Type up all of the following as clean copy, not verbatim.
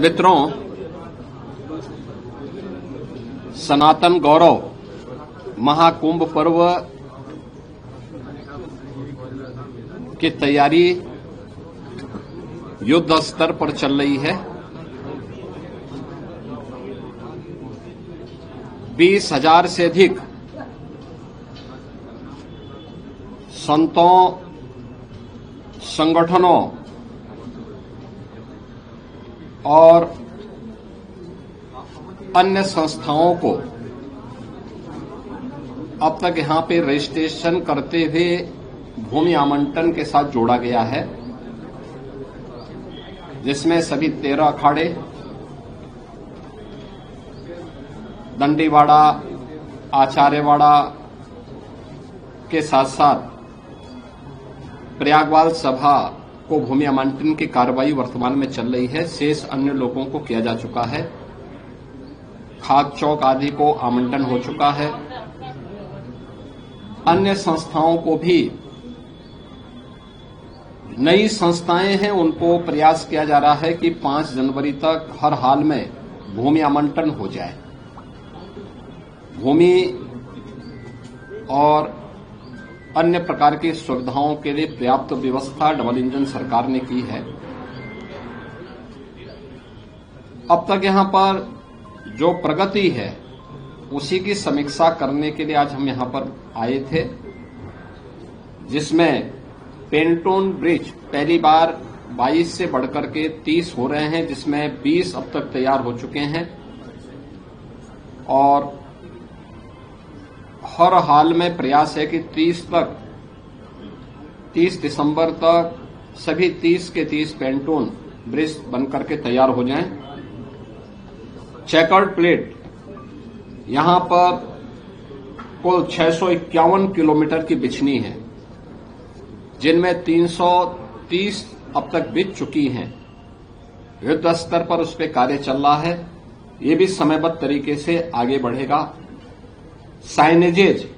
मित्रों, सनातन गौरव महाकुंभ पर्व की तैयारी युद्ध स्तर पर चल रही है। 20,000 से अधिक संतों, संगठनों और अन्य संस्थाओं को अब तक यहां पे रजिस्ट्रेशन करते हुए भूमि आवंटन के साथ जोड़ा गया है, जिसमें सभी 13 अखाड़े, दंडीवाड़ा, आचार्यवाड़ा के साथ साथ प्रयागवाल सभा को भूमि आवंटन की कार्रवाई वर्तमान में चल रही है। शेष अन्य लोगों को किया जा चुका है। खाक चौक आदि को आवंटन हो चुका है। अन्य संस्थाओं को भी, नई संस्थाएं हैं, उनको प्रयास किया जा रहा है कि 5 जनवरी तक हर हाल में भूमि आवंटन हो जाए। भूमि और अन्य प्रकार की सुविधाओं के लिए पर्याप्त व्यवस्था डबल इंजन सरकार ने की है। अब तक यहां पर जो प्रगति है उसी की समीक्षा करने के लिए आज हम यहां पर आए थे, जिसमें पेंटोन ब्रिज पहली बार 22 से बढ़कर के 30 हो रहे हैं, जिसमें 20 अब तक तैयार हो चुके हैं और हर हाल में प्रयास है कि 30 दिसंबर तक सभी 30 के 30 पेंटोन ब्रिज बनकर के तैयार हो जाएं। चेकर्ड प्लेट यहां पर कुल 651 किलोमीटर की बिछनी है, जिनमें 330 अब तक बिछ चुकी हैं। युद्ध स्तर पर उस पर कार्य चल रहा है। ये भी समयबद्ध तरीके से आगे बढ़ेगा। साइनेजेज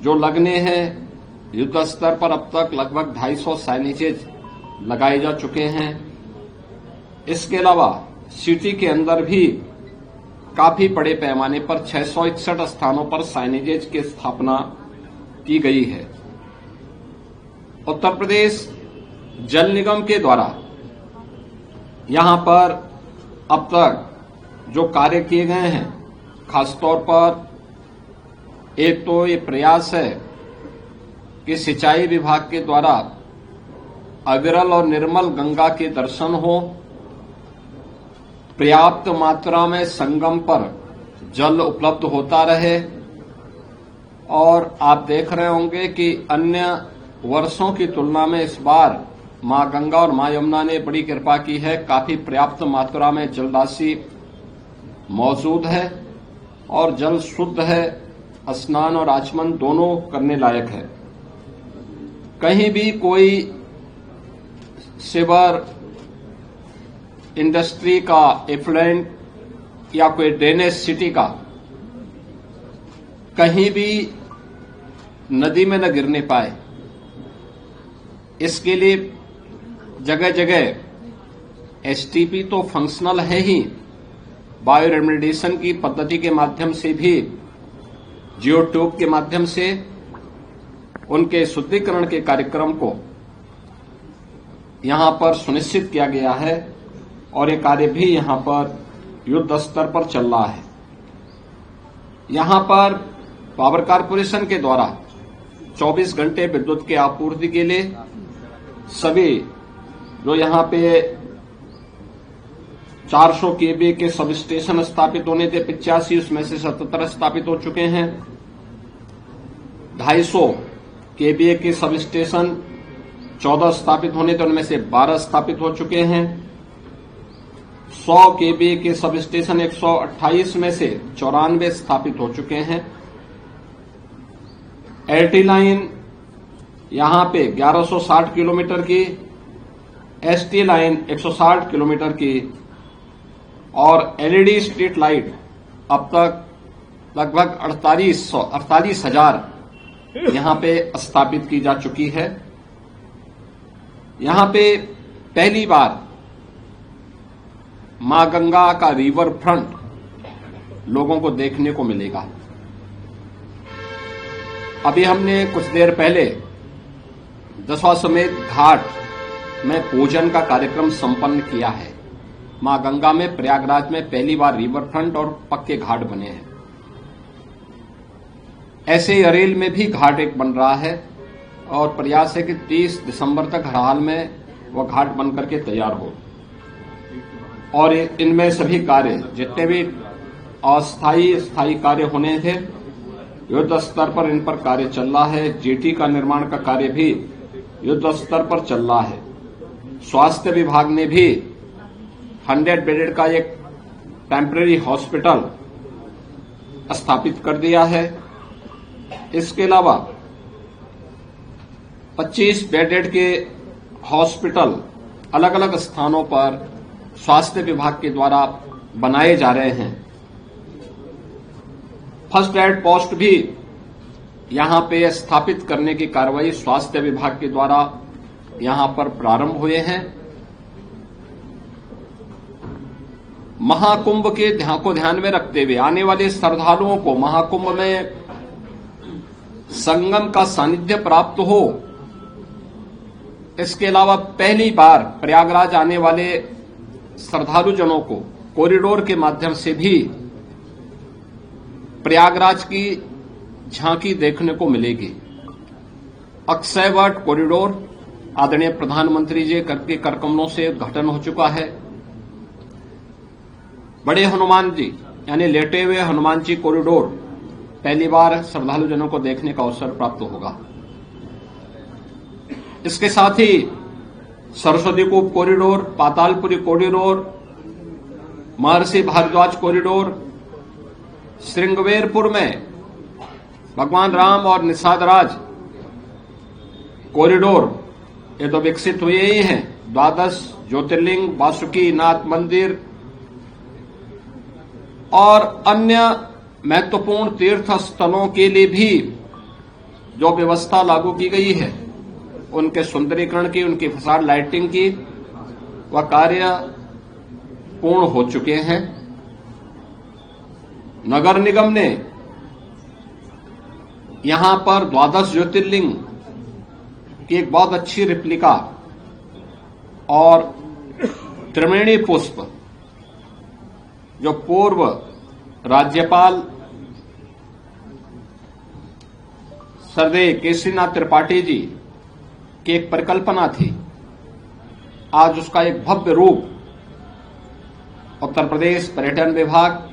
जो लगने हैं, युद्ध स्तर पर अब तक लगभग 250 साइनेजेज लगाए जा चुके हैं। इसके अलावा सिटी के अंदर भी काफी बड़े पैमाने पर 661 स्थानों पर साइनेजेज की स्थापना की गई है। उत्तर प्रदेश जल निगम के द्वारा यहां पर अब तक जो कार्य किए गए हैं, खासतौर पर एक तो ये प्रयास है कि सिंचाई विभाग के द्वारा अविरल और निर्मल गंगा के दर्शन हो, पर्याप्त मात्रा में संगम पर जल उपलब्ध होता रहे। और आप देख रहे होंगे कि अन्य वर्षों की तुलना में इस बार मां गंगा और मां यमुना ने बड़ी कृपा की है। काफी पर्याप्त मात्रा में जल राशि मौजूद है और जल शुद्ध है। स्नान और आचमन दोनों करने लायक है। कहीं भी कोई सीवर, इंडस्ट्री का एफ्लुएंट या कोई ड्रेनेज सिटी का कहीं भी नदी में न गिरने पाए, इसके लिए जगह जगह एसटीपी तो फंक्शनल है ही, बायो रेमेडिएशन की पद्धति के माध्यम से भी, जियो ट्यूब के माध्यम से उनके शुद्धिकरण के कार्यक्रम को यहां पर सुनिश्चित किया गया है और ये कार्य भी यहां पर युद्ध स्तर पर चल रहा है। यहां पर पावर कारपोरेशन के द्वारा 24 घंटे विद्युत की आपूर्ति के लिए सभी जो यहां पे 400 केवी के सब स्टेशन स्थापित होने थे, 85 उसमें से 77 स्थापित हो चुके हैं। 250 केवीए के सब स्टेशन 14 स्थापित होने थे, उनमें से 12 स्थापित हो चुके हैं। 100 केवीए के सब स्टेशन 128 में से 94 स्थापित हो चुके हैं। एलटी लाइन यहां पे 1160 किलोमीटर की, एसटी लाइन 160 किलोमीटर की और एलईडी स्ट्रीट लाइट अब तक लगभग 48,000 यहां पे स्थापित की जा चुकी है। यहां पे पहली बार मां गंगा का रिवर फ्रंट लोगों को देखने को मिलेगा। अभी हमने कुछ देर पहले दशाश्वमेध घाट में पूजन का कार्यक्रम संपन्न किया है। मां गंगा में प्रयागराज में पहली बार रिवर फ्रंट और पक्के घाट बने हैं। ऐसे ही अरेल में भी घाट एक बन रहा है और प्रयास है कि 30 दिसंबर तक हर हाल में वह घाट बन करके तैयार हो और इनमें सभी कार्य जितने भी अस्थायी स्थायी कार्य होने थे युद्ध स्तर पर इन पर कार्य चल रहा है। जेटी का निर्माण का कार्य भी युद्ध स्तर पर चल रहा है। स्वास्थ्य विभाग ने भी 100 बेडेड का एक टेम्परेरी हॉस्पिटल स्थापित कर दिया है। इसके अलावा 25 बेडेड के हॉस्पिटल अलग अलग स्थानों पर स्वास्थ्य विभाग के द्वारा बनाए जा रहे हैं। फर्स्ट एड पोस्ट भी यहां पे स्थापित करने की कार्रवाई स्वास्थ्य विभाग के द्वारा यहां पर प्रारंभ हुए हैं। महाकुंभ के को ध्यान में रखते हुए आने वाले श्रद्धालुओं को महाकुंभ में संगम का सानिध्य प्राप्त हो, इसके अलावा पहली बार प्रयागराज आने वाले श्रद्धालुजनों को कॉरिडोर के माध्यम से भी प्रयागराज की झांकी देखने को मिलेगी। अक्षयवट कॉरिडोर आदरणीय प्रधानमंत्री जी के करकमलों से उद्घाटन हो चुका है। बड़े हनुमान जी यानी लेटे हुए हनुमान जी कॉरिडोर पहली बार श्रद्धालुजनों को देखने का अवसर प्राप्त होगा। इसके साथ ही सरस्वती कूप कॉरिडोर, पातालपुरी कॉरिडोर, महर्षि भारद्वाज कॉरिडोर, श्रृंगवेरपुर में भगवान राम और निषादराज कॉरिडोर ये तो विकसित हुए ही हैं। 12 ज्योतिर्लिंग, वासुकी नाथ मंदिर और अन्य महत्वपूर्ण तीर्थ स्थलों के लिए भी जो व्यवस्था लागू की गई है, उनके सुंदरीकरण की, उनकी फसाड लाइटिंग की, वह कार्य पूर्ण हो चुके हैं। नगर निगम ने यहां पर 12 ज्योतिर्लिंग की एक बहुत अच्छी रिप्लिका और त्रिवेणी पुष्प जो पूर्व राज्यपाल सरदेय केसरीनाथ त्रिपाठी जी की एक परिकल्पना थी, आज उसका एक भव्य रूप उत्तर प्रदेश पर्यटन विभाग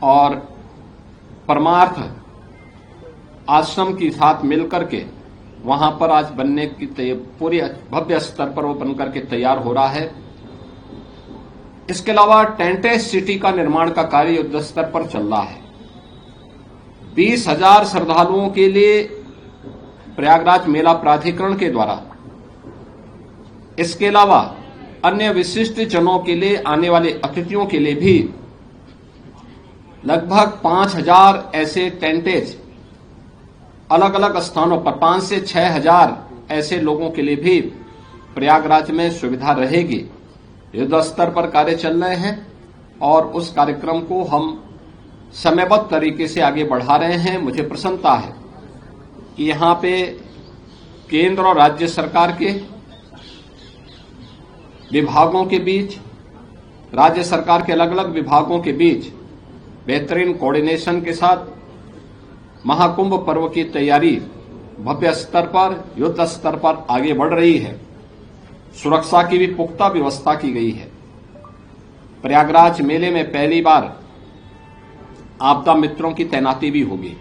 और परमार्थ आश्रम के साथ मिलकर के वहां पर आज बनने की पूरी भव्य स्तर पर वो बनकर के तैयार हो रहा है। इसके अलावा टेंटेज सिटी का निर्माण का कार्य युद्ध स्तर पर चल रहा है। 20,000 श्रद्धालुओं के लिए प्रयागराज मेला प्राधिकरण के द्वारा, इसके अलावा अन्य विशिष्ट जनों के लिए, आने वाले अतिथियों के लिए भी लगभग 5,000 ऐसे टेंटेज अलग अलग स्थानों पर 5 से 6,000 ऐसे लोगों के लिए भी प्रयागराज में सुविधा रहेगी। युद्ध स्तर पर कार्य चल रहे हैं और उस कार्यक्रम को हम समयबद्ध तरीके से आगे बढ़ा रहे हैं। मुझे प्रसन्नता है कि यहां पे केंद्र और राज्य सरकार के विभागों के बीच, राज्य सरकार के अलग अलग विभागों के बीच बेहतरीन कोऑर्डिनेशन के साथ महाकुंभ पर्व की तैयारी भव्य स्तर पर, युद्ध स्तर पर आगे बढ़ रही है। सुरक्षा की भी पुख्ता व्यवस्था की गई है। प्रयागराज मेले में पहली बार आपदा मित्रों की तैनाती भी होगी।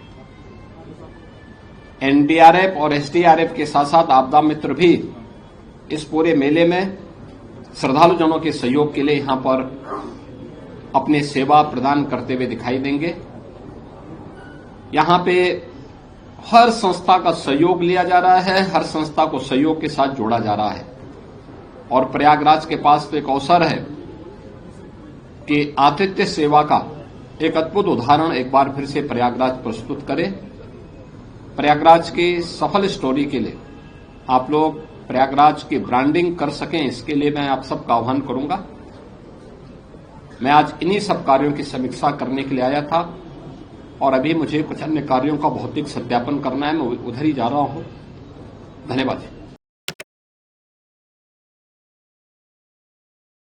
एनडीआरएफ और एसडीआरएफ के साथ साथ आपदा मित्र भी इस पूरे मेले में श्रद्धालुजनों के सहयोग के लिए यहां पर अपनी सेवा प्रदान करते हुए दिखाई देंगे। यहां पे हर संस्था का सहयोग लिया जा रहा है, हर संस्था को सहयोग के साथ जोड़ा जा रहा है और प्रयागराज के पास तो एक अवसर है कि आतिथ्य सेवा का एक अद्भुत उदाहरण एक बार फिर से प्रयागराज प्रस्तुत करे। प्रयागराज की सफल स्टोरी के लिए आप लोग प्रयागराज की ब्रांडिंग कर सकें, इसके लिए मैं आप सबका आह्वान करूंगा मैं आज इन्हीं सब कार्यों की समीक्षा करने के लिए आया था और अभी मुझे कुछ अन्य कार्यों का भौतिक सत्यापन करना है। मैं उधर ही जा रहा हूं। धन्यवाद।